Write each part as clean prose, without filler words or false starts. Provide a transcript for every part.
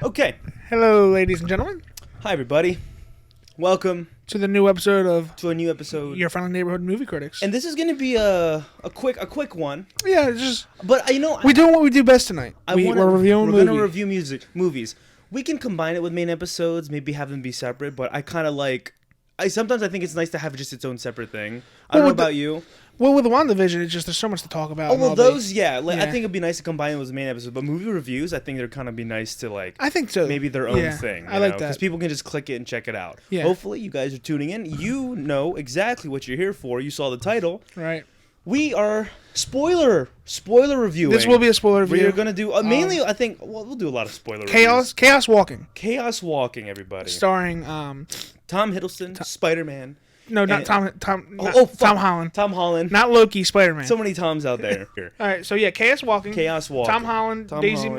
Okay. Hello, ladies and gentlemen. Hi, everybody. Welcome to the new episode of to a new episode. Your Friendly Neighborhood Movie Critics. And this is going to be a quick one. Yeah, it's just. But we're doing what we do best tonight. We're reviewing movies. We're going to review movies. We can combine it with main episodes, maybe have them be separate. But I kind of like. Sometimes I think it's nice to have just its own separate thing. I don't know about you. Well, with the WandaVision, it's just there's so much to talk about. Oh, well, those, yeah. I think it'd be nice to combine it with the main episode. But movie reviews, I think they're kind of be nice to, like... I think so. Maybe their own thing. I like that. Because people can just click it and check it out. Yeah. Hopefully, you guys are tuning in. You know exactly what you're here for. You saw the title. Right. We are spoiler reviewing. This will be a spoiler review. We're going to do... mainly, I think... Well, we'll do a lot of spoiler reviews. Chaos Walking. Chaos Walking, everybody. Starring... Tom Hiddleston, Spider-Man. No, not Tom Holland. Tom Holland. Not Loki, Spider-Man. So many Toms out there. All right, so yeah, Chaos Walking. Tom Holland, Daisy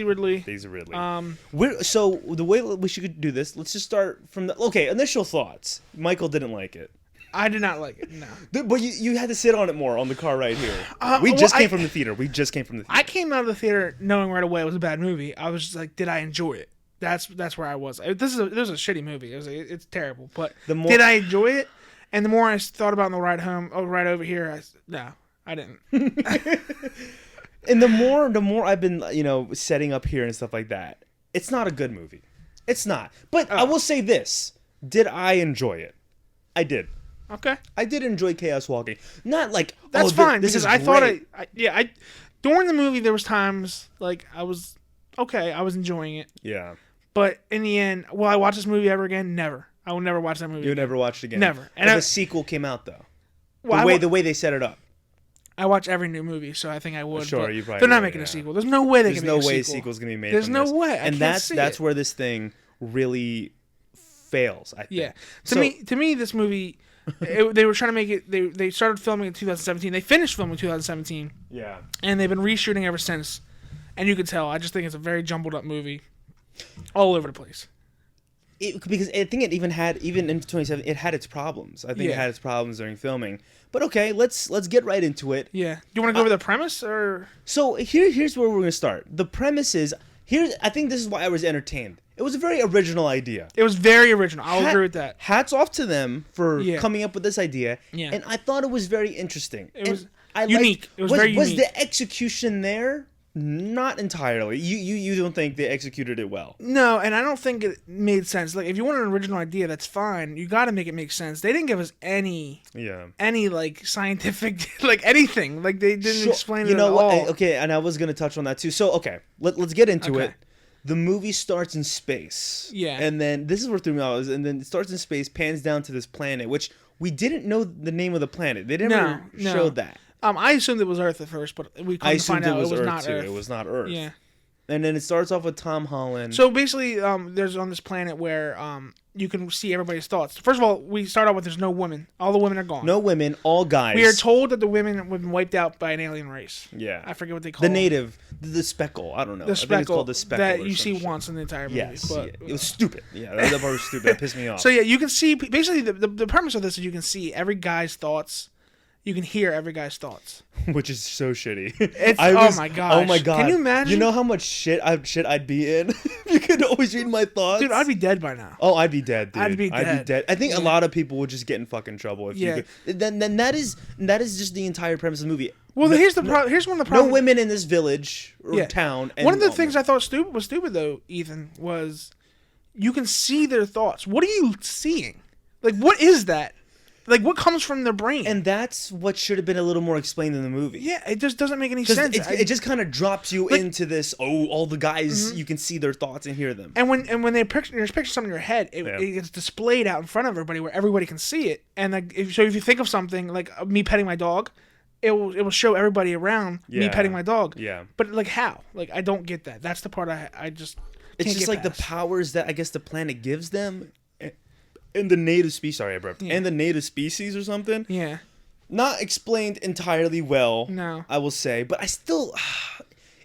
Ridley. So the way we should do this, let's just start from the... Okay, initial thoughts. Michael didn't like it. I did not like it, no. But you had to sit on it more on the car right here. We just came from the theater. I came out of the theater knowing right away it was a bad movie. I was just like, did I enjoy it? That's where I was. This is a shitty movie. It's terrible. But did I enjoy it? And the more I thought about it on the ride home, right over here, I didn't. And the more I've been, setting up here and stuff like that, it's not a good movie. It's not. But I will say this: did I enjoy it? I did. Okay. I did enjoy Chaos Walking. Not like that's fine this because is I great. thought during the movie there was times like I was enjoying it. Yeah. But in the end, will I watch this movie ever again? Never. I will never watch that movie. You'll never watch it again. Never. And the sequel came out though. Well, the way they set it up. I watch every new movie, so I think I would. Sure, you probably. They're not making a sequel. There's no way they can make a sequel. There's no way a sequel's gonna be made. There's no way. And that's where this thing really fails. I think. Yeah. To me, this movie. They were trying to make it. They started filming in 2017. They finished filming in 2017. Yeah. And they've been reshooting ever since. And you could tell. I just think it's a very jumbled up movie, all over the place. Because I think even in 2017, it had its problems. I think it had its problems during filming. But okay, let's get right into it. Yeah. Do you want to go over the premise or? So here's where we're gonna start. The premise is I think this is why I was entertained. It was a very original idea. It was very original. I'll agree with that. Hats off to them for coming up with this idea. Yeah. And I thought it was very interesting. It was unique. It was very unique. Was the execution there? Not entirely. You don't think they executed it well? No, and I don't think it made sense. Like, if you want an original idea, that's fine. You got to make it make sense. They didn't give us any like scientific like anything. Like they didn't explain it at all. Okay, and I was gonna touch on that too. So let's get into it. The movie starts in space. Yeah. And then this is where threw me off. And then it starts in space, pans down to this planet, which we didn't know the name of the planet. They never showed that. I assumed it was Earth at first, but we couldn't find out it was not Earth. It was not Earth. Yeah. And then it starts off with Tom Holland. So basically, there's on this planet where you can see everybody's thoughts. First of all, we start out with there's no women. All the women are gone. No women, all guys. We are told that the women have been wiped out by an alien race. Yeah. I forget what they call the native, the speckle. I don't know. The speckle. I think it's called the speckle. That you see once in the entire movie. Yes. But, it was stupid. Yeah, that part was stupid. That pissed me off. So yeah, you can see, basically the premise of this is you can see every guy's thoughts. You can hear every guy's thoughts, which is so shitty. Oh my gosh! Oh my god! Can you imagine? You know how much shit I'd be in if you could always read my thoughts, dude. I'd be dead by now. Oh, I'd be dead, dude. I'd be dead. I think a lot of people would just get in fucking trouble if you could. Then that is just the entire premise of the movie. Well, here's one of the problems. No women in this village or town. One of the things I thought was stupid though, Ethan, was you can see their thoughts. What are you seeing? Like, what is that? Like, what comes from their brain? And that's what should have been a little more explained in the movie. Yeah, it just doesn't make any sense. It just kind of drops you into this, all the guys, you can see their thoughts and hear them. And when there's pictures in your head, it gets displayed out in front of everybody where everybody can see it. And like, if you think of something, like me petting my dog, it will show everybody around me petting my dog. Yeah. But, like, how? Like, I don't get that. That's the part I just It's just like past. The powers that I guess the planet gives them. And the native species, and the native species or something. Yeah. Not explained entirely well. No. I will say, but I still,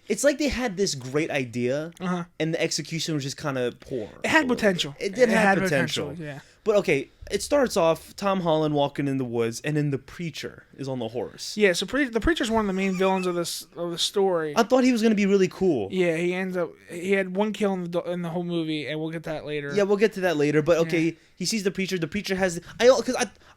it's like they had this great idea, and the execution was just kind of poor. It had potential. It did have potential. Yeah. But okay, it starts off Tom Holland walking in the woods, and then the preacher is on the horse. Yeah, so the preacher's one of the main villains of the story. I thought he was gonna be really cool. Yeah, he had one kill in the whole movie, and we'll get that later. Yeah, we'll get to that later. But okay, he sees the preacher. The preacher has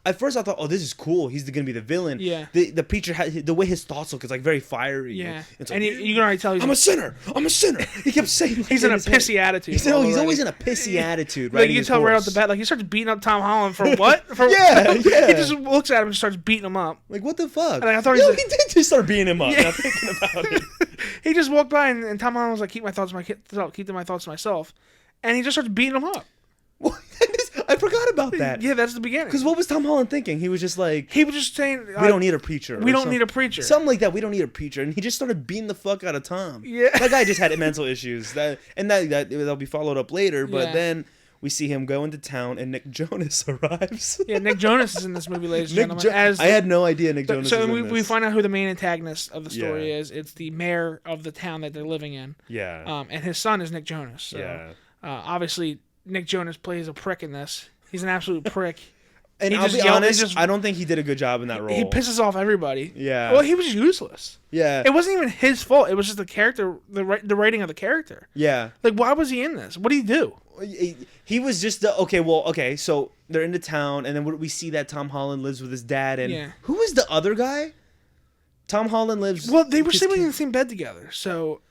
at first I thought, oh, this is cool. He's gonna be the villain. Yeah. The preacher the way his thoughts look is like very fiery. Yeah. It's and like, you can already tell I'm a sinner. I'm a sinner. He kept saying like, he's in a pissy attitude. He's always in a pissy attitude. Like you can tell right off the bat. Like he starts beating up Tom Holland for what? Yeah. He just looks at him and starts beating him up. Like what the fuck? Like, I thought he did just start beating him up. Yeah. Now thinking about it. He just walked by and Tom Holland was like, keep my thoughts to myself, and he just starts beating him up. I forgot about that. Yeah, that's the beginning. Because what was Tom Holland thinking? He was just saying, we don't need a preacher. We don't need a preacher. Something like that. We don't need a preacher. And he just started beating the fuck out of Tom. Yeah. That guy just had mental issues. That'll be followed up later. But then we see him go into town and Nick Jonas arrives. Yeah, Nick Jonas is in this movie, ladies and gentlemen. I had no idea Nick Jonas was in this. So we find out who the main antagonist of the story is. It's the mayor of the town that they're living in. Yeah. And his son is Nick Jonas. So, yeah. Obviously, Nick Jonas plays a prick in this. He's an absolute prick. And I'll be honest, I don't think he did a good job in that role. He pisses off everybody. Yeah. Well, he was useless. Yeah. It wasn't even his fault. It was just the character, the writing of the character. Yeah. Like, why was he in this? What did he do? He was just so they're in the town, and then we see that Tom Holland lives with his dad, and who is the other guy? Tom Holland lives... Well, they were sleeping in the same bed together, so...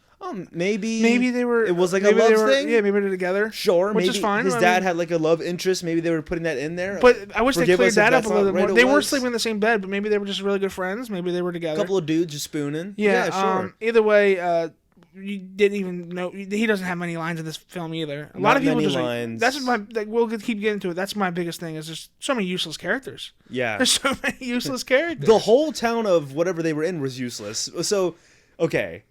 Maybe they were... It was like a love thing? Yeah, maybe they're together. Sure, which maybe is fine. His dad had like a love interest. Maybe they were putting that in there. But I wish they cleared that up a little bit more. They weren't was. sleeping in the same bed, but maybe they were just really good friends. Maybe they were together. A couple of dudes just spooning. Yeah, sure. Either way, you didn't even know... He doesn't have many lines in this film either. A lot of people just... lines. That's we'll keep getting to it. That's my biggest thing, is there's so many useless characters. Yeah. There's so many useless characters. The whole town of whatever they were in was useless. So, okay...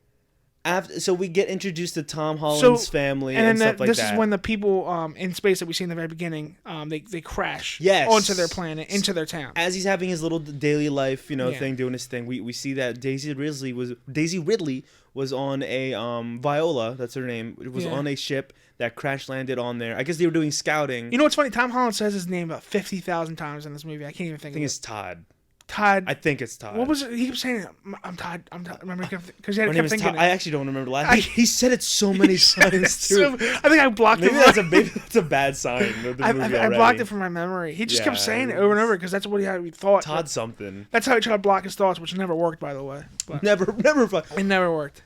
so we get introduced to Tom Holland's family and stuff like that. This is when the people in space that we see in the very beginning, they crash onto their planet, into their town. As he's having his little daily life, thing, doing his thing, we see that Daisy Ridley was on a Viola, that's her name. It was on a ship that crash landed on there. I guess they were doing scouting. You know what's funny? Tom Holland says his name about 50,000 times in this movie. I can't even think of it. I think it's Todd. Todd. I think it's Todd. What was it? He kept saying, I'm Todd. Remember, because he kept thinking Todd. I actually don't remember the last. He said it so many times too. I think I blocked it. Maybe that's a bad sign. I blocked it from my memory. He just kept saying it over and over because that's what he thought. Todd something. That's how he tried to block his thoughts, which never worked, by the way. But never. It never worked.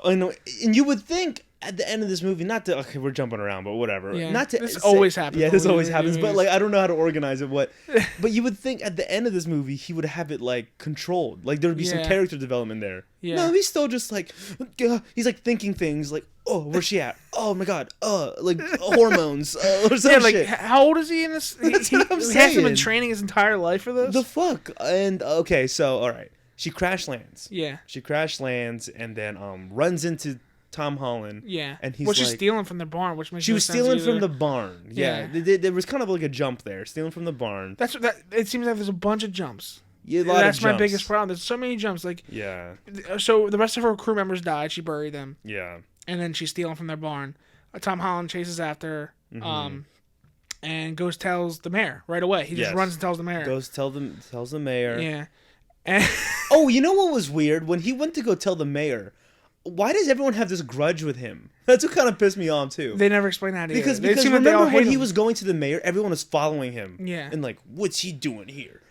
And you would think at the end of this movie, we're jumping around, but whatever. Yeah. This always happens. Yeah, this always happens, but like I don't know how to organize it. But you would think at the end of this movie he would have it like controlled, like there would be some character development there. Yeah. No, he's still just like he's like thinking things like, oh, where's she at? Oh my god, like hormones or some like shit. How old is he in this? That's what I'm saying. He hasn't been training his entire life for this. The fuck. And okay, so all right, she crash lands. Yeah. She crash lands and then runs into Tom Holland. Yeah. And he's she's stealing from the barn, which makes she no was sense stealing either. from the barn. Yeah. There was kind of like a jump there, stealing from the barn. It seems like there's a bunch of jumps. Yeah, that's my biggest problem. There's so many jumps. Like, yeah. So the rest of her crew members died. She buried them. Yeah. And then she's stealing from their barn. Tom Holland chases after her, and goes tells the mayor right away. He just runs and tells the mayor. Tells the mayor. Yeah. And oh, you know what was weird? When he went to go tell the mayor, why does everyone have this grudge with him? That's what kind of pissed me off too. They never explained that either. Because remember when he was going to the mayor, everyone was following him. Yeah. And like, what's he doing here?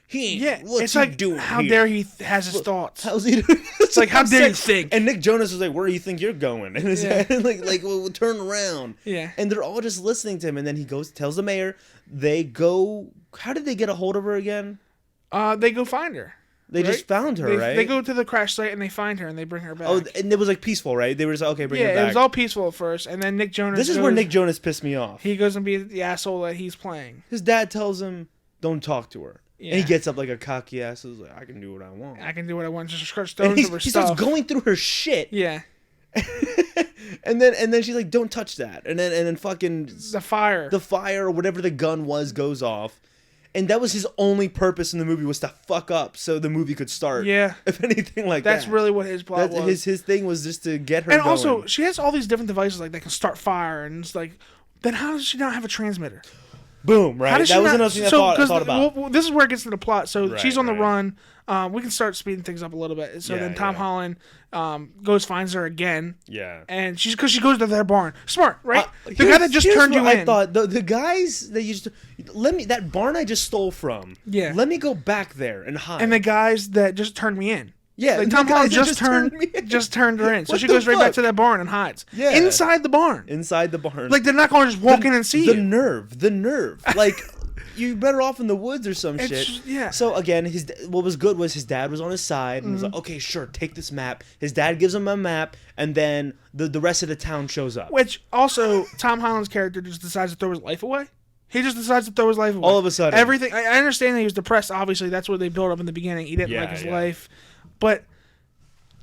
What's he doing how here? Dare he has his thoughts? How's he doing? It's like, how dare you think? And Nick Jonas was like, where do you think you're going? And his head, we'll turn around. Yeah. And they're all just listening to him. And then he tells the mayor, they go, how did they get a hold of her again? They go find her. They just found her, right? They go to the crash site and they find her and they bring her back. Oh, and it was like peaceful, right? They were just like, okay, bring her back. Yeah, it was all peaceful at first, and then Nick Jonas. This is where Nick Jonas pissed me off. He goes and be the asshole that he's playing. His dad tells him, "Don't talk to her," and he gets up like a cocky ass. He's like, "I can do what I want. I can do what I want." Just start stones over he stuff. starts going through her shit. Yeah. and then she's like, "Don't touch that," and then fucking the fire or whatever the gun was goes off. And that was his only purpose in the movie, was to fuck up so the movie could start. Yeah. If anything like that. That's really what his plot was. His thing was just to get her going. And going. also, she has all these different devices like that can start fire, and it's like, then how does she not have a transmitter? Boom, right? That was another thing I thought about. Well, this is where it gets to the plot. So she's on the run. We can start speeding things up a little bit. So then Tom Holland finds her again. Yeah. And because she goes to their barn. Smart, right? The guy that just turned you in. I thought the guys that used to that barn I just stole from. Yeah. Let me go back there and hide. And the guys that just turned me in. Yeah, like Tom Holland just turned her in, so she goes right back to that barn and hides. Yeah, inside the barn. Like they're not going to just walk in and see the nerve. Like you better off in the woods or some shit. Yeah. So again, what was good was his dad was on his side and was like, okay, sure, take this map. His dad gives him a map, and then the rest of the town shows up. Which also, Tom Holland's character just decides to throw his life away. He just decides to throw his life away. All of a sudden, everything. I understand that he was depressed. Obviously, that's what they built up in the beginning. He didn't like his life. But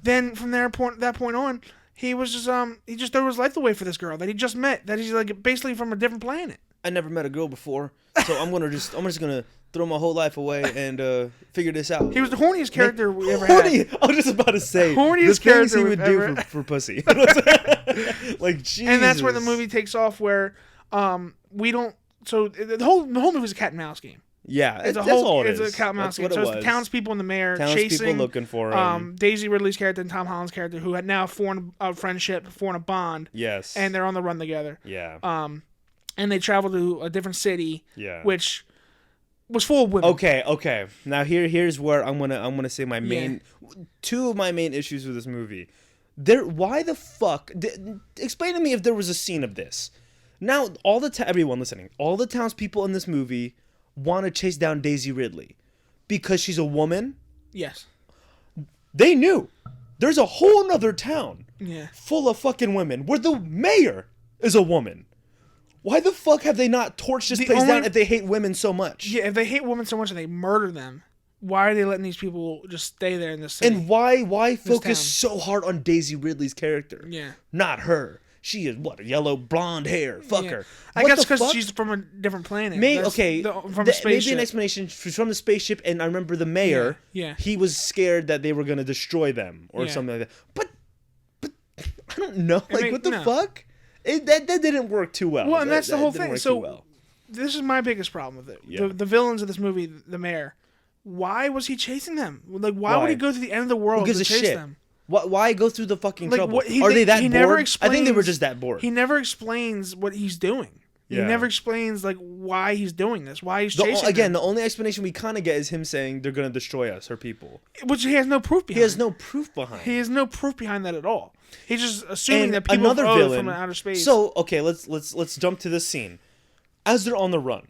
then from that point on, he was just he just threw his life away for this girl that he just met. That he's like basically from a different planet. I never met a girl before, so I'm just gonna throw my whole life away and figure this out. He was the horniest character we ever had. I was just about to say horniest the things he would do for pussy. Like Jesus. And that's where the movie takes off. Where we don't. So the whole movie is a cat and mouse game. Yeah, that's all it is. It's a cat and mouse game. So it's the townspeople and the mayor chasing. Looking for him. Daisy Ridley's character and Tom Holland's character, who had now formed a friendship, formed a bond. Yes. And they're on the run together. Yeah. And they travel to a different city. Yeah. Which was full of women. Okay. Now here's where I'm gonna say my main two of my main issues with this movie. Why the fuck? Explain to me if there was a scene of this. Now everyone listening, all the townspeople in this movie want to chase down Daisy Ridley because she's a woman. Yes. They knew there's a whole nother town full of fucking women where the mayor is a woman. Why the fuck have they not torched this place down if they hate women so much? Yeah, if they hate women so much and they murder them, why are they letting these people just stay there in this city? And why focus so hard on Daisy Ridley's character? Yeah. Not her. She is a yellow blonde hair. Fuck her. I guess because she's from a different planet. From a spaceship. Maybe an explanation. She's from the spaceship, and I remember the mayor. Yeah. He was scared that they were gonna destroy them or something like that. But I don't know. Like what the fuck? That didn't work too well. Well, and that's the whole thing. So this is my biggest problem with it. Yeah. The villains of this movie, the mayor. Why was he chasing them? Like, why would he go to the end of the world to chase them? Why go through the fucking trouble? Are they that bored? Never explains, I think they were just that bored. He never explains what he's doing. Yeah. He never explains like why he's doing this, why he's chasing them. Again, the only explanation we kind of get is him saying they're going to destroy us, her people. Which he has no proof behind. He has no proof behind. He has no proof behind that at all. He's just assuming that people are from outer space. So, okay, let's jump to this scene. As they're on the run,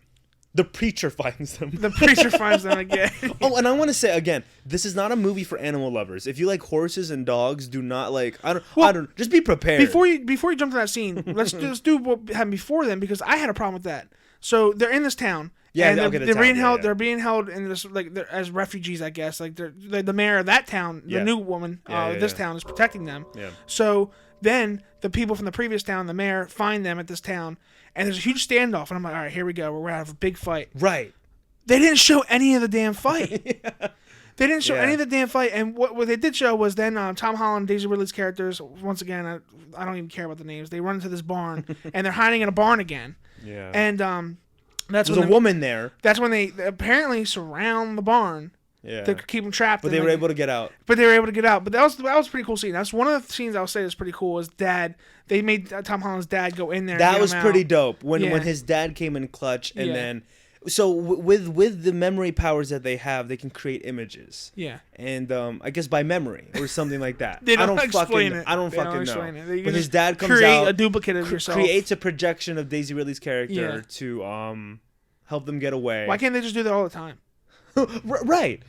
the preacher finds them. The preacher finds them again. Oh, and I want to say again, this is not a movie for animal lovers. If you like horses and dogs, do not like. I don't. Just be prepared. Before you jump to that scene, let's do what happened before then, because I had a problem with that. So they're in this town. Yeah, and they're being held. Yeah. They're being held in this as refugees, I guess. Like the mayor of that town, the new woman, this town is protecting them. Yeah. So then the people from the previous town, the mayor, find them at this town. And there's a huge standoff, and I'm like, all right, here we go. We're going to have a big fight. Right. They didn't show any of the damn fight. They didn't show any of the damn fight. And what they did show was then Tom Holland, Daisy Ridley's characters, once again, I don't even care about the names. They run into this barn, and they're hiding in a barn again. Yeah. And there's a woman there. That's when they apparently surround the barn. Yeah. To keep them trapped. But they were able to get out. But that was a pretty cool scene. That's one of the scenes I would say is pretty cool. Is they made Tom Holland's dad go in there. That was pretty dope when his dad came in clutch, and then so with the memory powers that they have, they can create images. Yeah. And I guess by memory or something like that. I don't fucking know. But his dad comes out, a duplicate of yourself, creates a projection of Daisy Ridley's character to help them get away. Why can't they just do that all the time? Right.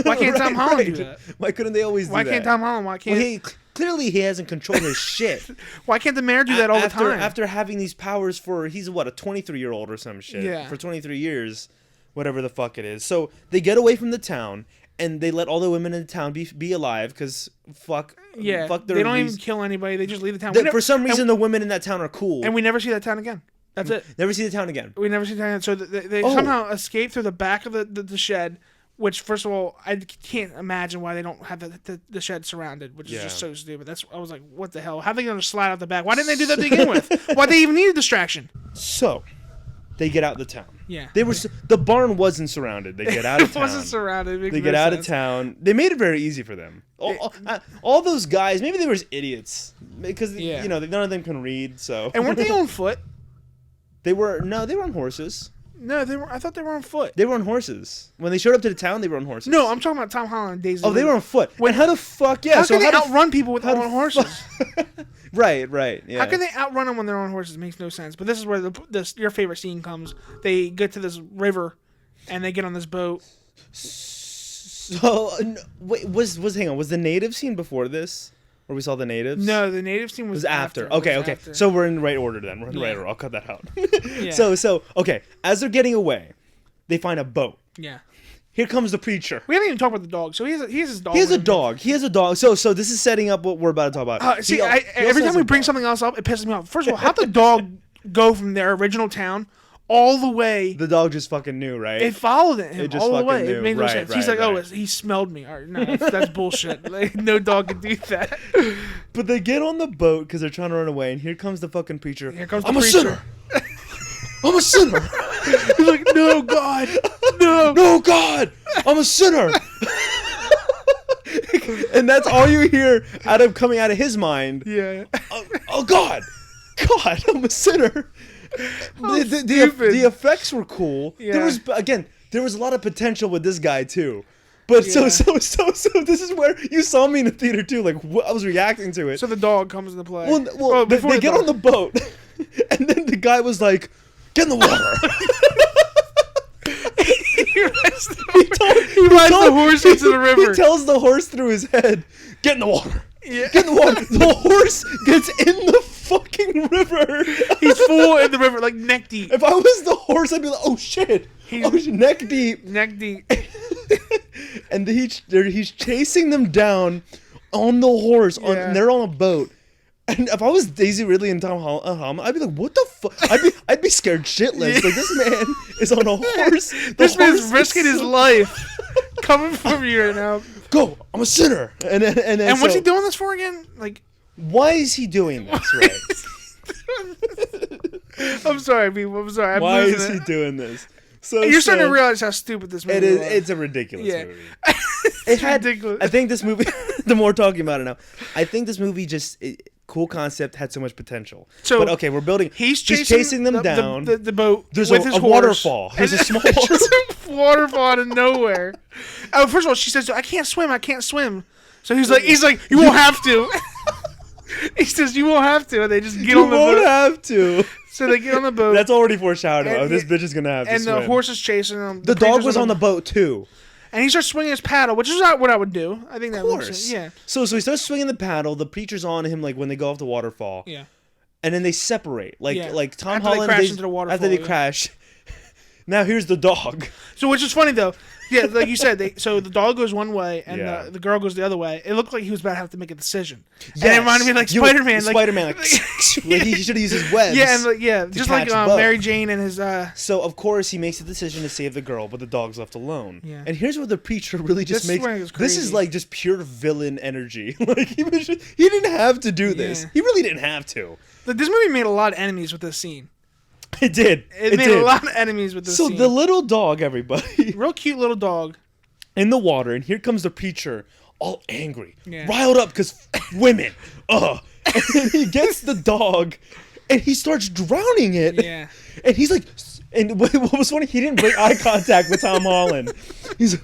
Why can't Tom Holland do that? Why couldn't they always do that? Why can't Tom Holland? Why can't... Well, clearly he hasn't controlled his shit. Why can't the mayor do that all the time? After having these powers he's a 23-year-old or some shit. Yeah. For 23 years, whatever the fuck it is. So they get away from the town, and they let all the women in the town be alive, because fuck their they don't even kill anybody. They just leave the town. For some reason, the women in that town are cool. And we never see that town again. That's it. Never see the town again. We never see the town again. So they somehow escape through the back of the shed. Which, first of all, I can't imagine why they don't have the shed surrounded, which is just so stupid. I was like, what the hell? How are they going to slide out the back? Why didn't they do that to begin with? Why they even need a distraction? So, They get out of the town. Yeah. The barn wasn't surrounded. They get out of town. It wasn't surrounded. They get out of town. They made it very easy for them. All those guys, maybe they were idiots because none of them can read. So. And weren't they on foot? They were on horses. No, they were. I thought they were on foot. They were on horses. When they showed up to the town, they were on horses. No, I'm talking about Tom Holland and Daisy. Oh, they were on foot. When how the fuck? Yeah. How can they outrun people with on horses? Right. Yeah. How can they outrun them when they're on horses? It makes no sense. But this is where your favorite scene comes. They get to this river, and they get on this boat. So wait, hang on? Was the native scene before this? Where we saw the natives? No, the native scene was after. Okay. After. So we're in the right order then. We're in the right order. I'll cut that out. Yeah. So okay. As they're getting away, they find a boat. Yeah. Here comes the preacher. We haven't even talked about the dog. So he has his dog. He has a dog. So this is setting up what we're about to talk about. Every time we bring something else up, it pisses me off. First of all, how'd the dog go from their original town all the way? The dog just fucking knew, right? It followed him all the way. Knew. It made no sense. He's like, oh, he smelled me. All right, no, that's bullshit. Like, no dog can do that. But they get on the boat because they're trying to run away, and here comes the fucking preacher. Here comes the I'm preacher. a sinner. I'm a sinner. He's like, no, God. No, God. I'm a sinner. And that's all you hear coming out of his mind. Yeah. Oh God. I'm a sinner. The effects were cool. Yeah. There was a lot of potential with this guy too. But so this is where you saw me in the theater too. Like I was reacting to it. So the dog comes into play. Well, they get on the boat, and then the guy was like, "Get in the water." He rides the horse into the river. He tells the horse through his head, "Get in the water." Yeah. Get in the water. The horse gets in the fucking river. He's full in the river, like neck deep. If I was the horse, I'd be like, "Oh shit!" He's neck deep. Neck deep. And he's chasing them down on the horse. And they're on a boat. And if I was Daisy Ridley and Tom Holland, I'd be like, "What the fuck?" I'd be scared shitless. Like, this man is on a horse. This man's risking his life coming from you right now. Go! I'm a sinner. And what's he doing this for again? Like, why is he doing this? Right? I'm sorry, people. I'm sorry. Why is he doing this? You're starting to realize how stupid this movie is. It's a ridiculous movie. It's ridiculous. I think this movie. The more talking about it now, I think this movie cool concept, had so much potential. But okay, we're building. He's chasing them down. The boat. There's with a waterfall. There's a small waterfall out of nowhere. First of all, she says, "I can't swim." So he's like, "You won't have to." He says, "You won't have to." And they just get on the boat. You won't have to. So they get on the boat. That's already foreshadowed. This bitch is gonna have to swim. And the horse is chasing them. The dog was on the boat too. And he starts swinging his paddle, which is not what I would do. I think that makes sense. Yeah. So he starts swinging the paddle. The preacher's on him, like when they go off the waterfall. Yeah. And then they separate, like Tom Holland. After they crash into the waterfall. After they crash. Now here's the dog. So which is funny though. Yeah, like you said, so the dog goes one way and the girl goes the other way. It looked like he was about to have to make a decision. Yes. And it reminded me like Spider-Man. Spider-Man, like he should have used his webs. Yeah, and just like Mary Jane and his. So of course he makes the decision to save the girl, but the dog's left alone. Yeah. And here's where the preacher really just makes. This is like just pure villain energy. Like he didn't have to do this. Yeah. He really didn't have to. Like, this movie made a lot of enemies with this scene. It did. It made a lot of enemies with this scene. So the little dog, everybody. Real cute little dog. In the water, and here comes the preacher, all angry, riled up because women. And then he gets the dog, and he starts drowning it. Yeah. And he's like, and what was funny, he didn't break eye contact with Tom Holland. He's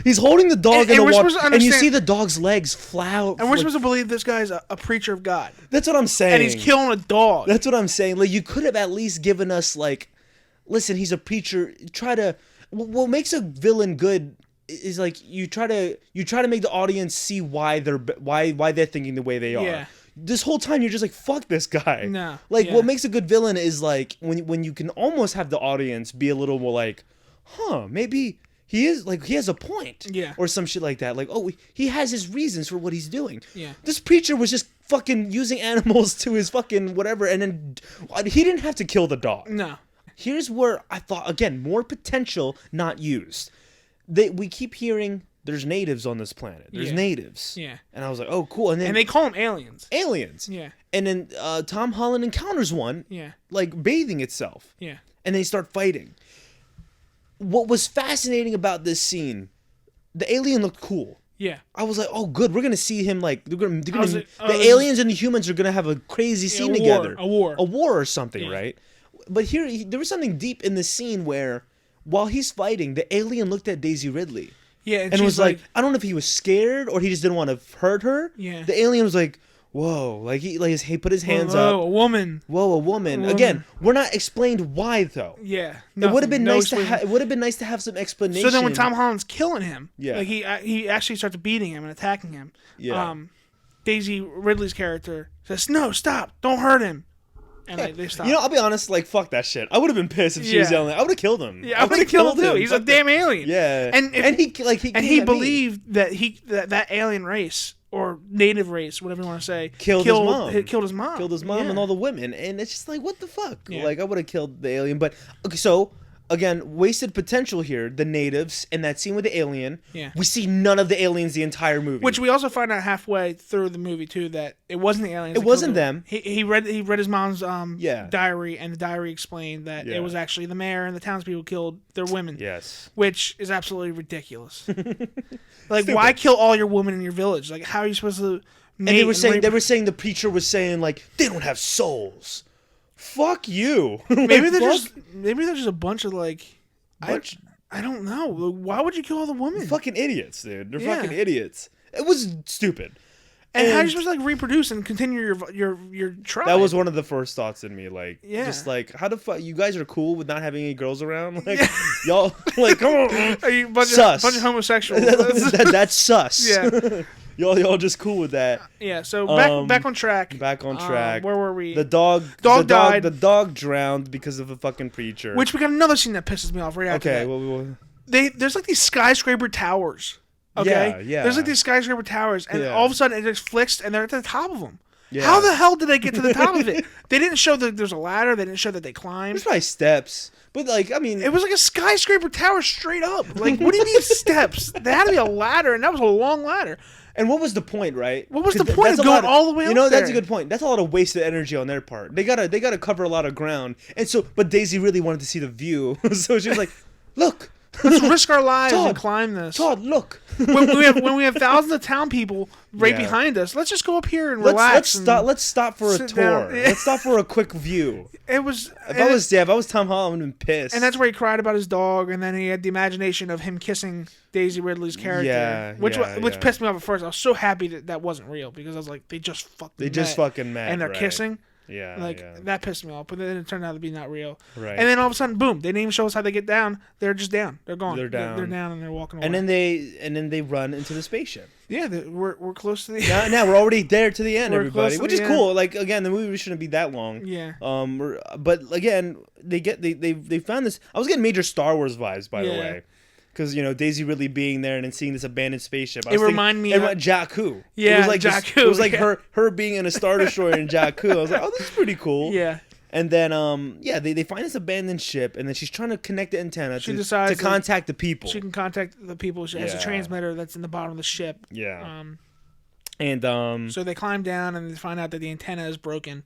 he's holding the dog in the water, and you see the dog's legs flout. And we're supposed to believe this guy's a preacher of God. That's what I'm saying. And he's killing a dog. That's what I'm saying. Like, you could have at least given us, like, listen, he's a preacher. Try to. What makes a villain good is like you try to make the audience see why they're thinking the way they are. Yeah. This whole time you're just like, fuck this guy. No. Like, what makes a good villain is like when you can almost have the audience be a little more like, maybe he has a point. Yeah. Or some shit like that. Like, oh, he has his reasons for what he's doing. Yeah. This preacher was just fucking using animals to his fucking whatever, and then he didn't have to kill the dog. No. Here's where I thought, again, more potential not used. We keep hearing there's natives on this planet. There's natives. Yeah. And I was like, oh, cool. And then they call them aliens. Aliens. Yeah. And then Tom Holland encounters one. Yeah. Like bathing itself. Yeah. And they start fighting. What was fascinating about this scene, the alien looked cool. Yeah. I was like, oh, good. We're gonna see him like the like, aliens and the humans are gonna have a crazy scene together. A war or something, right? But here, there was something deep in the scene where, while he's fighting, the alien looked at Daisy Ridley. Yeah, and was like, I don't know if he was scared or he just didn't want to hurt her. Yeah. The alien was like, whoa, like he put his hands up. Whoa, a woman. Whoa, a woman. Again, we're not explained why though. Yeah. It would have been nice to have. It would have been nice to have some explanation. So then, when Tom Holland's killing him, yeah, like he actually starts beating him and attacking him. Yeah. Daisy Ridley's character says, "No, stop! Don't hurt him." And they stop. You know, I'll be honest. Like, fuck that shit. I would have been pissed if she was yelling. I would have killed him. Yeah, I would have killed him too. He's a damn alien. Yeah. And he believed that that alien race or native race, whatever you want to say, killed his mom. Killed his mom. Killed his mom and all the women. And it's just like, what the fuck? Yeah. Like, I would have killed the alien. But okay, so again, wasted potential here. The natives and that scene with the alien. Yeah. We see none of the aliens the entire movie. Which we also find out halfway through the movie too that it wasn't the aliens. It wasn't them. He read his mom's diary, and the diary explained that it was actually the mayor and the townspeople killed their women. Yes. Which is absolutely ridiculous. Like, why kill all your women in your village? Like, how are you supposed to? And they were saying the preacher was saying like they don't have souls. Fuck you. Maybe they're just a bunch of like. I don't know. Why would you kill all the women? Fucking idiots, dude. They're fucking idiots. It was stupid. And how are you supposed to like reproduce and continue your tribe? That was one of the first thoughts in me. Like, just like, how the fuck you guys are cool with not having any girls around? Like, y'all, like, come on, are you bunch of homosexuals? That's sus. Yeah. Y'all just cool with that. Yeah, so back on track. Back on track. Where were we? The dog died. The dog drowned because of a fucking preacher. Which we got another scene that pisses me off right after that. Well, there's like these skyscraper towers. Okay? Yeah. There's like these skyscraper towers, and all of a sudden it just flicks, and they're at the top of them. Yeah. How the hell did they get to the top of it? They didn't show that there's a ladder. They didn't show that they climbed. There's probably steps. But, like, I mean... It was like a skyscraper tower straight up. Like, what do you mean steps? There had to be a ladder, and that was a long ladder. And what was the point, right? What was the point of going all the way up there? That's a good point. That's a lot of wasted energy on their part. They gotta cover a lot of ground. And so, but Daisy really wanted to see the view. So she was like, look. Let's risk our lives and climb this. Todd, look. when we have thousands of town people right behind us, let's just go up here and relax. Let's stop for a tour. Let's stop for a quick view. It was. If I was Tom Holland, I would have been pissed. And that's where he cried about his dog, and then he had the imagination of him kissing Daisy Ridley's character, which pissed me off at first. I was so happy that wasn't real because I was like, they just fucking met, and they're kissing. Yeah, that pissed me off, but then it turned out to be not real. Right. And then all of a sudden, boom! They didn't even show us how they get down. They're just down. They're gone. They're down. They're down, and they're walking away. And then they run into the spaceship. Yeah, we're close to the. Now we're already there to the end, everybody, which is cool. End. Like again, the movie shouldn't be that long. Yeah. But again, they found this. I was getting major Star Wars vibes, by the way. Because, Daisy Ridley being there and then seeing this abandoned spaceship. It reminded me of Jakku. Yeah, it was like Jakku. It was like her being in a Star Destroyer in Jakku. I was like, oh, this is pretty cool. Yeah. And then, they find this abandoned ship, and then she's trying to connect the antenna to contact the people. She can contact the people. She has a transmitter that's in the bottom of the ship. Yeah. So they climb down, and they find out that the antenna is broken.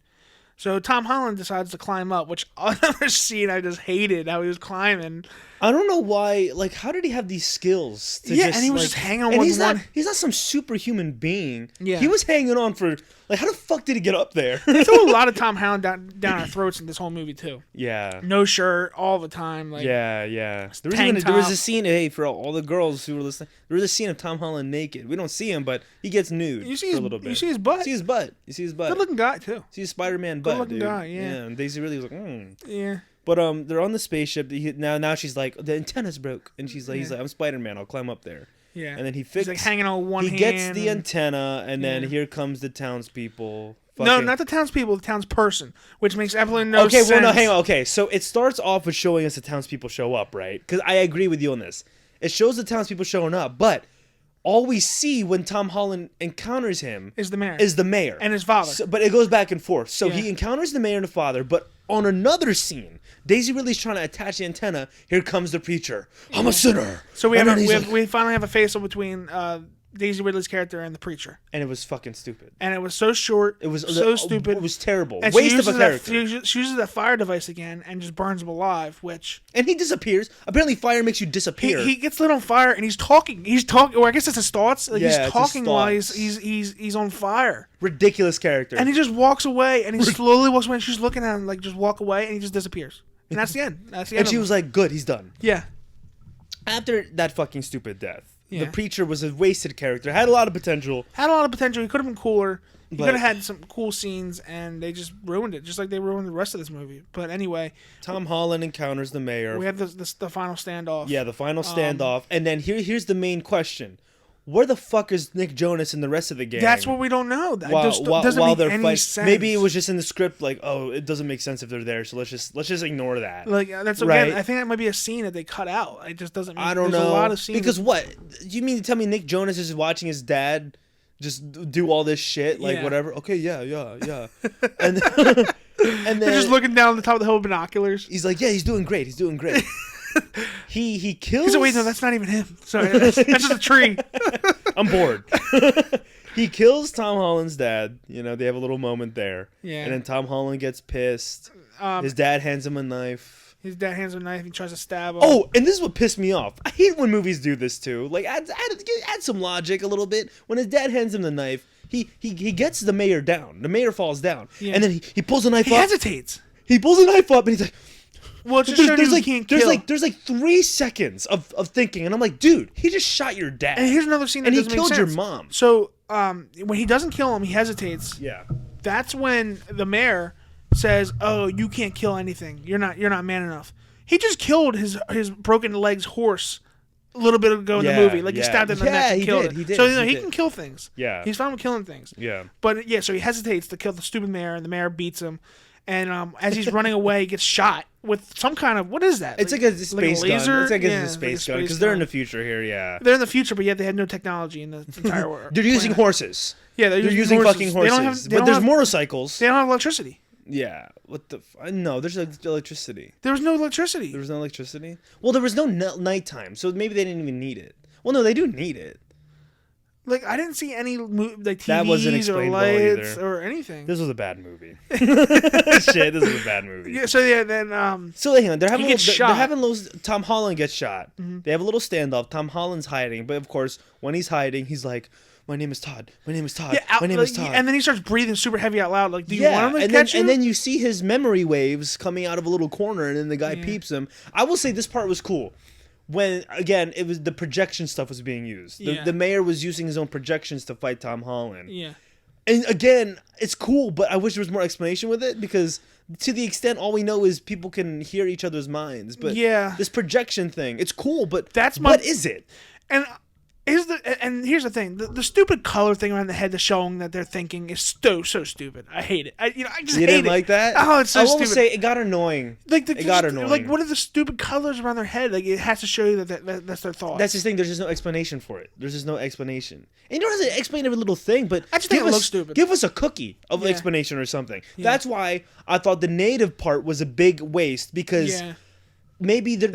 So Tom Holland decides to climb up, which another scene I just hated how he was climbing. I don't know why. Like, how did he have these skills? And he was just hanging on with one. He's not some superhuman being. Yeah. He was hanging on for like, how the fuck did he get up there? They threw a lot of Tom Holland down our throats in this whole movie too. Yeah. No shirt all the time. Like, yeah. There was a scene. For all the girls who were listening, there was a scene of Tom Holland naked. We don't see him, but he gets nude for a little bit. You see his butt. You see his butt. Good looking guy too. See his Spider-Man butt. Good looking guy. Yeah. And Daisy really was like, Yeah. But they're on the spaceship. Now she's like, the antenna's broke, and he's like, I'm Spider-Man. I'll climb up there. Yeah. And then he's like hanging on one hand. He gets the antenna, and then here comes the townspeople. No, not the townspeople. The townsperson, which makes absolutely no sense. Okay, well, no, hang on. Okay, so it starts off with showing us the townspeople show up, right? Because I agree with you on this. It shows the townspeople showing up, but all we see when Tom Holland encounters him is the mayor and his father. So, but it goes back and forth. So he encounters the mayor and the father, but on another scene, Daisy Ridley's trying to attach the antenna. Here comes the preacher. I'm a sinner. So we finally have a face-off between Daisy Ridley's character and the preacher. And it was fucking stupid. And it was so short. It was so stupid. It was terrible. And Waste of a character. She uses that fire device again and just burns him alive, And he disappears. Apparently fire makes you disappear. He gets lit on fire and he's talking. Or I guess it's his thoughts. Like he's talking while he's on fire. Ridiculous character. And he just walks away and he slowly walks away and she's looking at him like just walk away and he just disappears. And that's the end. And she was like, good, he's done. Yeah. After that fucking stupid death. Yeah. The preacher was a wasted character. Had a lot of potential. He could have been cooler. He could have had some cool scenes, and they just ruined it, just like they ruined the rest of this movie. But anyway, Tom Holland encounters the mayor. We have the final standoff. Yeah, the final standoff. And then here's the main question. Where the fuck is Nick Jonas and the rest of the gang? That's what we don't know. That doesn't make any sense. Maybe it was just in the script, like, oh, it doesn't make sense if they're there, so let's just ignore that. Like that's right? Again, I think that might be a scene that they cut out. It just doesn't. I don't know. There's a lot of scenes because what? You mean to tell me Nick Jonas is watching his dad just do all this shit, like whatever? Okay, yeah, and then they're just looking down the top of the hill with binoculars. He's like, yeah, he's doing great. He kills. He's like, wait, no, that's not even him. Sorry, that's just a tree. I'm bored. He kills Tom Holland's dad. You know, they have a little moment there. Yeah. And then Tom Holland gets pissed. His dad hands him a knife. He tries to stab him. Oh, and this is what pissed me off. I hate when movies do this too. Like, add some logic a little bit. When his dad hands him the knife, he gets the mayor down. The mayor falls down. Yeah. And then he pulls the knife up. He hesitates. He pulls the knife up and he's like... Well, it's just there's like 3 seconds of thinking, and I'm like, dude, he just shot your dad. And here's another scene that doesn't make sense. And he killed your mom. So when he doesn't kill him, he hesitates. Yeah. That's when the mayor says, "Oh, you can't kill anything. You're not man enough." He just killed his broken legs horse a little bit ago in the movie. Like he stabbed it in the neck and killed it. He did. So he can kill things. Yeah. He's fine with killing things. Yeah. But yeah, so he hesitates to kill the stupid mayor, and the mayor beats him. And as he's running away, he gets shot with some kind of... What is that? It's like a space gun. It's like a space gun, because they're in the future here, yeah. They're in the future, but yet they had no technology in the entire world. They're using horses. Yeah, they're using fucking horses. But there's motorcycles. They don't have electricity. Yeah. What the... No, there's electricity. There was no electricity. There was no electricity? Well, there was no nighttime, so maybe they didn't even need it. Well, no, they do need it. Like, I didn't see any like TVs or lights or anything. This was a bad movie. Shit, this was a bad movie. Yeah, so yeah, then so hang on, they're having Tom Holland gets shot. Mm-hmm. They have a little standoff. Tom Holland's hiding, but of course, when he's hiding, he's like, "My name is Todd. My name is Todd. Yeah, my name is Todd." And then he starts breathing super heavy out loud. Like, do you want him to catch you? And then you see his memory waves coming out of a little corner, and then the guy peeps him. I will say this part was cool. When, again, it was the projection stuff was being used. The mayor was using his own projections to fight Tom Holland. Yeah. And again, it's cool, but I wish there was more explanation with it, because to the extent all we know is people can hear each other's minds. But this projection thing, it's cool, but what is it? And here's the thing: the stupid color thing around the head, the showing that they're thinking is so stupid. I hate it. I just hate it. You didn't like that? Oh, it's so stupid. I will say it got annoying. It got annoying. Like, what are the stupid colors around their head? Like, it has to show you that that's their thoughts. That's the thing. There's just no explanation for it. There's just no explanation. And you don't have to explain every little thing, but I just think it looks stupid. Give us a cookie of explanation or something. Yeah. That's why I thought the native part was a big waste, because. Yeah. Maybe there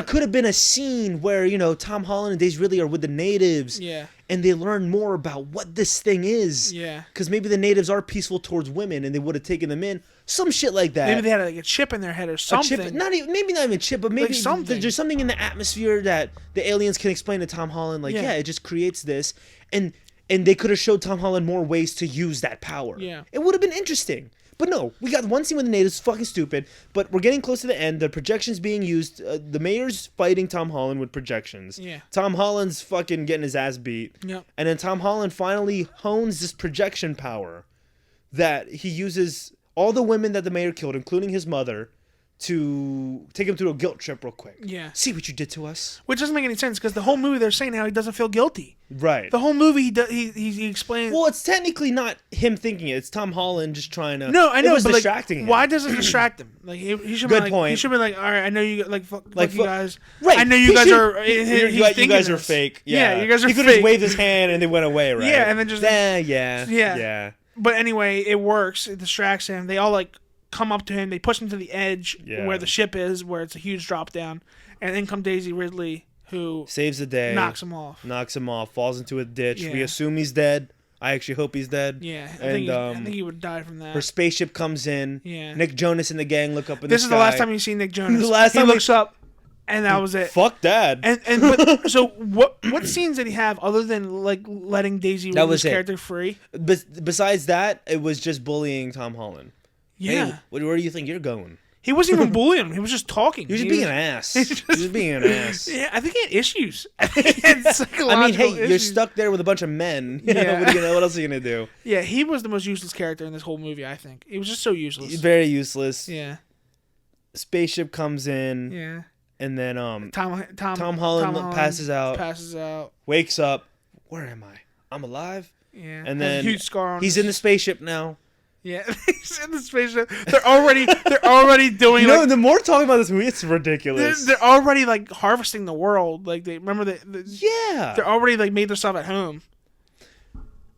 could have been a scene where, you know, Tom Holland and Daisy Ridley are with the natives, and they learn more about what this thing is. Yeah, because maybe the natives are peaceful towards women, and they would have taken them in. Some shit like that. Maybe they had like a chip in their head or something. Maybe not even a chip, but maybe like something. There's something in the atmosphere that the aliens can explain to Tom Holland. Like, it just creates this, and they could have showed Tom Holland more ways to use that power. Yeah, it would have been interesting. But no, we got one scene with the natives, fucking stupid. But we're getting close to the end. The projections being used. The mayor's fighting Tom Holland with projections. Yeah. Tom Holland's fucking getting his ass beat. Yep. And then Tom Holland finally hones this projection power that he uses all the women that the mayor killed, including his mother, to take him through a guilt trip real quick. Yeah. See what you did to us? Which doesn't make any sense, because the whole movie they're saying how he doesn't feel guilty. Right. The whole movie he explains. Well, it's technically not him thinking it. It's Tom Holland just trying to. No, I know, it was but distracting him. Why does it distract him? Like he should Good be like, point. He should be like, all right, I know you fuck you guys. Right. I know you guys are. You guys are fake. Yeah, you guys are fake. He could have waved his hand and they went away, right? Yeah, and then just yeah. But anyway, it works. It distracts him. They all like come up to him. They push him to the edge where the ship is, where it's a huge drop down, and then come Daisy Ridley, who saves the day, knocks him off, falls into a ditch. Yeah. We assume he's dead. I actually hope he's dead. Yeah, I think he would die from that. Her spaceship comes in. Yeah. Nick Jonas and the gang look up in the sky. This is the last time you see Nick Jonas. The last time he looks up, and that was it. Fuck Dad. But, so what scenes did he have other than like letting Daisy Ridley's character free? Besides that, it was just bullying Tom Holland. Yeah. Hey, where do you think you're going? He wasn't even bullying him. He was just talking. He was just being an ass. He was just being an ass. Yeah, I think he had issues. I think he had psychological issues. You're stuck there with a bunch of men. Yeah. What else are you going to do? Yeah, he was the most useless character in this whole movie, I think. He was just so useless. Very useless. Yeah. Spaceship comes in. Yeah. And then Tom Holland passes out. Wakes up. Where am I? I'm alive? Yeah. And then has a huge scar on he's in the spaceship now. Yeah, he's in the spaceship. They're already doing. The more talking about this movie, it's ridiculous. They're already like harvesting the world. Like they remember they're already like made their stuff at home.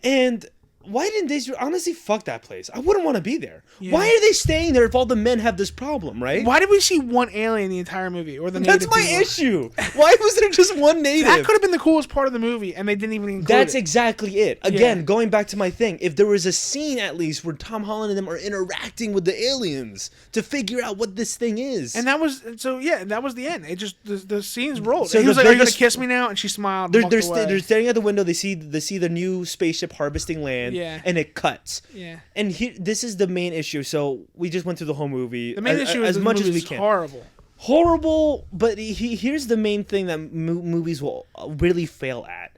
And why didn't they honestly fuck that place? I wouldn't want to be there. Yeah. Why are they staying there if all the men have this problem, right? Why did we see one alien the entire movie or the native? That's my issue. Why was there just one native? That could have been the coolest part of the movie, and they didn't even include That's exactly it. Again, going back to my thing, if there was a scene at least where Tom Holland and them are interacting with the aliens to figure out what this thing is, and that was the end. It just the scenes rolled. So he was like, "Are you gonna kiss me now?" And she smiled. They're staring at the window. They see the new spaceship harvesting land. Yeah. And it cuts. Yeah. And this is the main issue. So we just went through the whole movie. The main issue is as much as we can. Horrible. But here's the main thing that movies will really fail at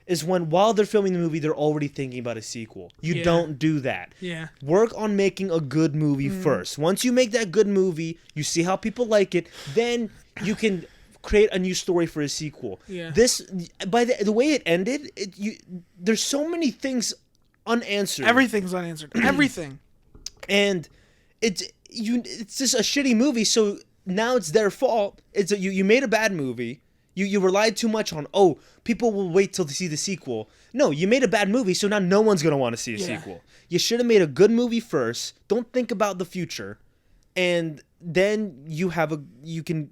is while they're filming the movie, they're already thinking about a sequel. You don't do that. Yeah. Work on making a good movie first. Once you make that good movie, you see how people like it, then you can create a new story for a sequel. Yeah. This by the way it ended, there's so many things unanswered. Everything's unanswered. Everything. And it's just a shitty movie, so now it's their fault. You made a bad movie. You relied too much on people will wait till they see the sequel. No, you made a bad movie, so now no one's gonna want to see a sequel. You should have made a good movie first. Don't think about the future, and then you can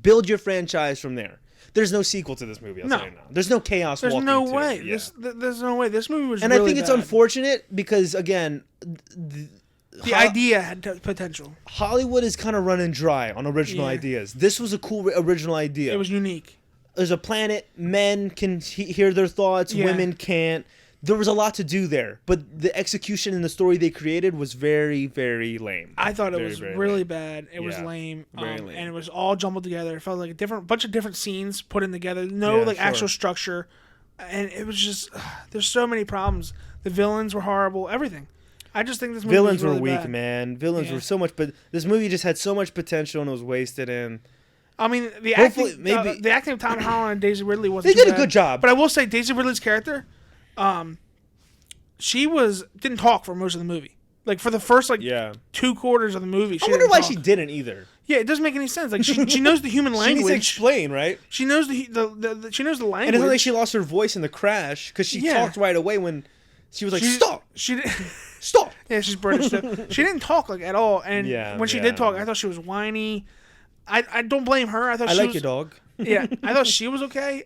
build your franchise from there. There's no sequel to this movie. I'll tell you now. There's no chaos. There's no way. There's no way. This movie was. And really I think it's bad. Unfortunate because again, the idea had potential. Hollywood is kind of running dry on original ideas. This was a cool original idea. It was unique. There's a planet. Men can hear their thoughts. Women can't. There was a lot to do there, but the execution and the story they created was very, very lame. I thought it was really bad. It was lame, and it was all jumbled together. It felt like a bunch of different scenes put in together. No, actual structure, and it was just there's so many problems. The villains were horrible. Everything. I just think this movie villains was really were weak, bad. Man. Villains were so much, but this movie just had so much potential and it was wasted. And I mean, the acting of Tom Holland and Daisy Ridley wasn't. They did a good job, but I will say Daisy Ridley's character. She didn't talk for most of the movie. Like for the first 2 quarters of the movie, I wonder why she didn't either. Yeah, it doesn't make any sense. Like she knows the human language. She needs to explain, right? She knows she knows the language. And it's not like she lost her voice in the crash because she talked right away when she was like, "Stop!" She did. Stop. Yeah, she's British too. She didn't talk at all, and when she did talk, I thought she was whiny. I don't blame her. I thought I like your dog. Yeah, I thought she was okay.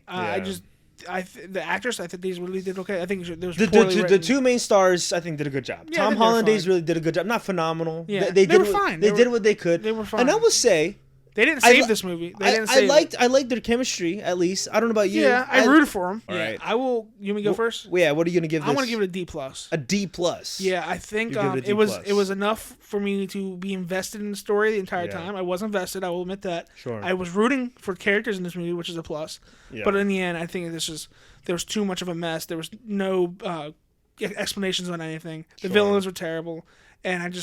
The actress, I think Daisy Ridley did okay. I think there was the 2 main stars, I think, did a good job. Yeah, Tom Holland, Daisy really did a good job. Not phenomenal. Yeah, they were fine. They did what they could. They were fine. And I will say, they didn't save this movie. I liked their chemistry at least. I don't know about you. Yeah, I rooted for them. All right. I will. You want me to go first? Yeah. What are you gonna give this? I want to give it a D+. A D+. Yeah, I think it was enough for me to be invested in the story the entire time. I was invested. I will admit that. Sure. I was rooting for characters in this movie, which is a plus. Yeah. But in the end, I think there was too much of a mess. There was no explanations on anything. The villains were terrible, and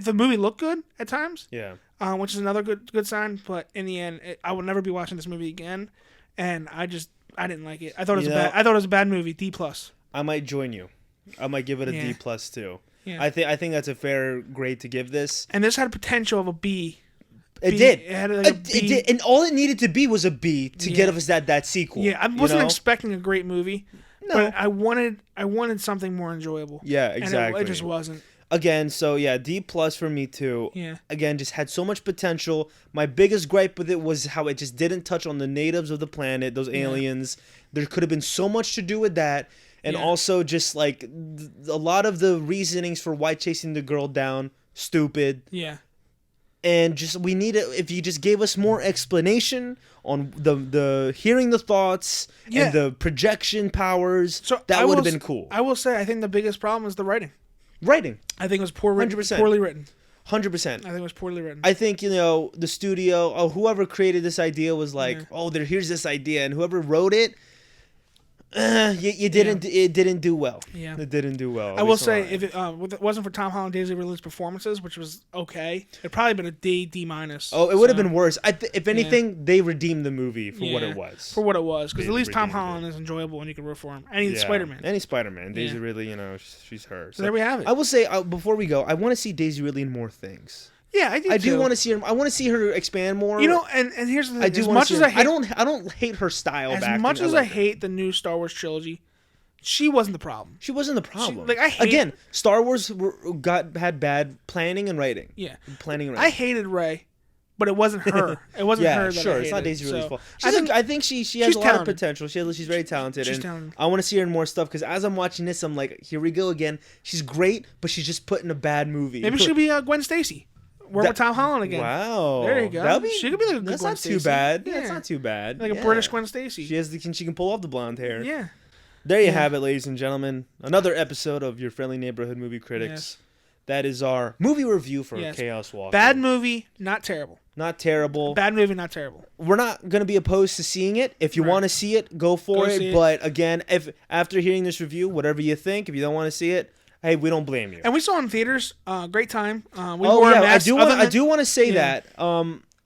the movie looked good at times. Yeah. Which is another good sign. But in the end, I will never be watching this movie again, and I didn't like it. I thought it was a bad movie. D+. I might join you. I might give it a D+ too. Yeah. I think that's a fair grade to give this. And this had potential of a B. It did. It had a B. It did, and all it needed to be was a B to get us that sequel. Yeah, I wasn't expecting a great movie. No. But I wanted something more enjoyable. Yeah, exactly. And it just wasn't. Again, so yeah, D+ for me too. Yeah. Again, just had so much potential. My biggest gripe with it was how it just didn't touch on the natives of the planet, those aliens. There could have been so much to do with that. And also just like a lot of the reasonings for why chasing the girl down, stupid. Yeah. And just we need it if you just gave us more explanation on the hearing the thoughts and the projection powers. So that would have been cool. I will say I think the biggest problem is the writing. I think it was poorly written. 100%. I think it was poorly written. I think, the studio, whoever created this idea was like, here's this idea, and whoever wrote it, it didn't do well. Yeah. It didn't do well. I will say, if it wasn't for Tom Holland, Daisy Ridley's performances, which was okay, it'd probably been a D-. Oh, it would have been worse. If anything, they redeemed the movie for what it was. For what it was, because at least Tom Holland is enjoyable and you can root for him. Any Spider-Man. Daisy Ridley, she's her. So there we have it. I will say, before we go, I want to see Daisy Ridley in more things. Yeah, I do want to see her. I want to see her expand more. And here's the thing. As much as I don't hate her style. As much as I hate the new Star Wars trilogy, she wasn't the problem. She wasn't the problem. Star Wars had bad planning and writing. Yeah, planning and writing. I hated Rey, but it wasn't her. It wasn't her. That I hated. It's not Daisy Ridley's fault. I think she has a lot of potential. She's very talented. She's talented. I want to see her in more stuff because as I'm watching this, I'm like, here we go again. She's great, but she's just put in a bad movie. Maybe she'll be Gwen Stacy. Work with Tom Holland again. Wow, there you go. She could be like a good that's Gwen not Stacy. Too bad. Yeah, that's not too bad. Like a British Gwen Stacy. She can pull off the blonde hair. Yeah. There you have it, ladies and gentlemen. Another episode of your friendly neighborhood movie critics. Yes. That is our movie review for Chaos Walker. Bad movie, not terrible. Not terrible. Bad movie, not terrible. We're not going to be opposed to seeing it. If you want to see it, go for it. But again, if after hearing this review, whatever you think, if you don't want to see it, hey, we don't blame you. And we saw it in theaters. Great time. We wore a mask. I do want to say that.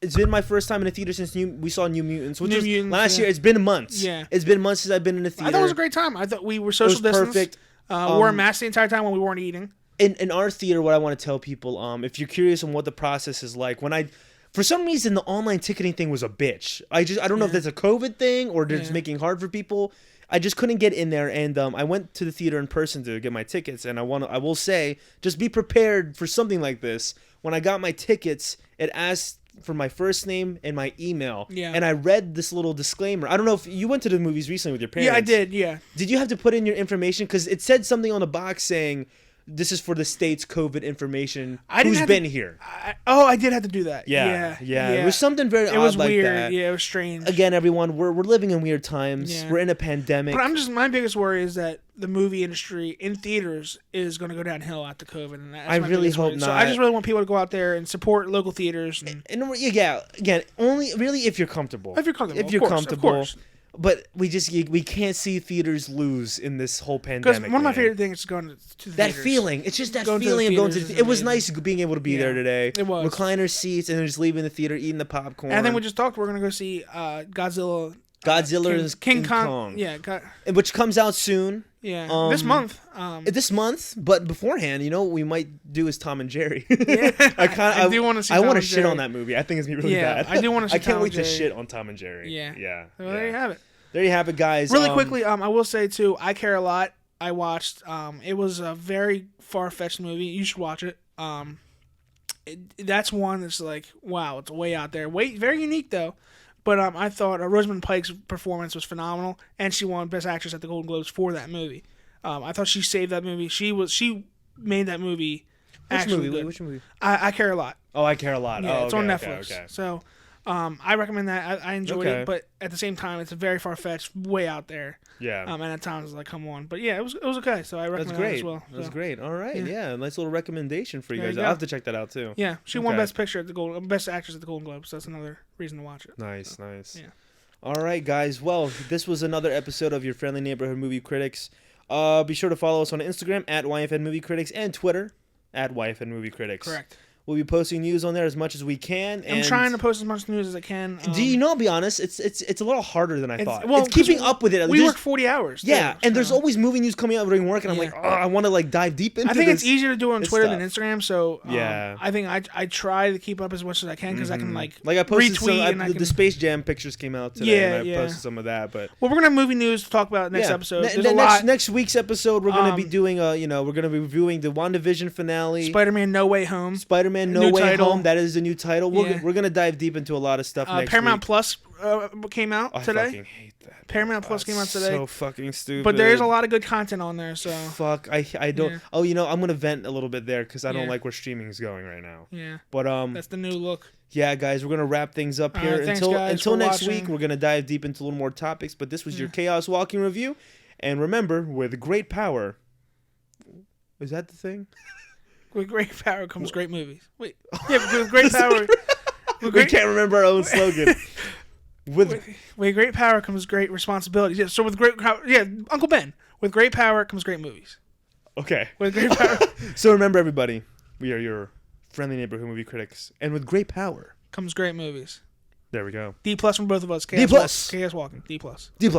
It's been my first time in a theater since we saw New Mutants, which was last year. It's been months. Yeah. It's been months since I've been in a theater. I thought it was a great time. I thought we were social distance. Perfect. Wore a mask the entire time when we weren't eating. In our theater, what I want to tell people, if you're curious on what the process is like, for some reason the online ticketing thing was a bitch. I don't know if that's a COVID thing or they're just making it hard for people. I just couldn't get in there, and I went to the theater in person to get my tickets. And I will say, just be prepared for something like this. When I got my tickets, it asked for my first name and my email. Yeah. And I read this little disclaimer. I don't know if you went to the movies recently with your parents. Yeah, I did. Yeah. Did you have to put in your information? Because it said something on the box saying, this is for the state's COVID information. Who's been here? I did have to do that. Yeah. It was something very odd. It was weird. That. Yeah, it was strange. Again, everyone, we're living in weird times. Yeah. We're in a pandemic. But my biggest worry is that the movie industry in theaters is going to go downhill after COVID. And I really hope not. So I just really want people to go out there and support local theaters. And again, only really if you're comfortable. If you're comfortable. Of course. But we can't see theaters lose in this whole pandemic. Because one of my favorite things is going to the that theaters. feeling. It's just that feeling of going to the theater. It was nice being able to be there today. It was. Recliner seats and then just leaving the theater, eating the popcorn. And then we just talked. We're going to go see Godzilla. King Kong. Yeah. Which comes out soon. Yeah. This month. But beforehand, we might do as Tom and Jerry. Yeah. I do want to see I want to shit on that movie. I think it's going to be really bad. I do want to see I can't Tom wait and to shit on Tom and Jerry. Yeah. Yeah. Well, there you have it. There you have it, guys. Really quickly, I will say, too, I Care a Lot. I watched. It was a very far-fetched movie. You should watch it. That's one that's like, wow, it's way out there. Very unique, though. But I thought Rosamund Pike's performance was phenomenal, and she won Best Actress at the Golden Globes for that movie. I thought she saved that movie. She made that movie actually good. Which movie? I Care a Lot. Oh, I Care a Lot. Yeah, it's on Netflix. Okay. So I recommend that. I enjoyed it, but at the same time, it's very far-fetched, way out there. Yeah. And at times, it's like, come on. But yeah, it was okay, so I recommend that as well. That's great. All right, yeah. Nice little recommendation for you guys. I'll have to check that out, too. Yeah, she won Best Picture at the Best Actress at the Golden Globes, so that's another reason to watch it. Nice. Yeah. All right, guys. Well, this was another episode of your friendly neighborhood movie critics. Be sure to follow us on Instagram at YFN Movie Critics and Twitter at YFN Movie Critics. Correct. We'll be posting news on there as much as we can. I'm trying to post as much news as I can. Do you know? I'll be honest. It's a little harder than I thought. Well, it's keeping up with it. We work 40 hours. Yeah, and there's always movie news coming out during work, and I'm like, oh, I want to like dive deep into. I think this. it's easier to do on Twitter than Instagram. So yeah, I think I try to keep up as much as I can because I can like I posted retweet the Space Jam pictures came out today, and I posted some of that. But we're gonna have movie news to talk about next episode. There's a lot. Next week's episode, we're gonna be doing we're gonna be reviewing the WandaVision finale, Spider-Man No Way Home, No Way Home. That is the new title. We're gonna dive deep into a lot of stuff next Paramount week. Plus came out today. I fucking hate that. Paramount Plus came out today. So fucking stupid. But there is a lot of good content on there. So fuck. I don't. Yeah. Oh, I'm gonna vent a little bit there because I don't like where streaming is going right now. Yeah. But that's the new look. Yeah, guys, we're gonna wrap things up here until next week. We're gonna dive deep into a little more topics. But this was your Chaos Walking review, and remember, with great power. Is that the thing? With great power comes great movies. Wait, yeah, with great power. We can't remember our own slogan. With great power comes great responsibility. Yeah, so with great power, Uncle Ben. With great power comes great movies. Okay. With great power. So remember, everybody, we are your friendly neighborhood movie critics, and with great power comes great movies. There we go. D+ from both of us. D+. Chaos Walking. D+. D+.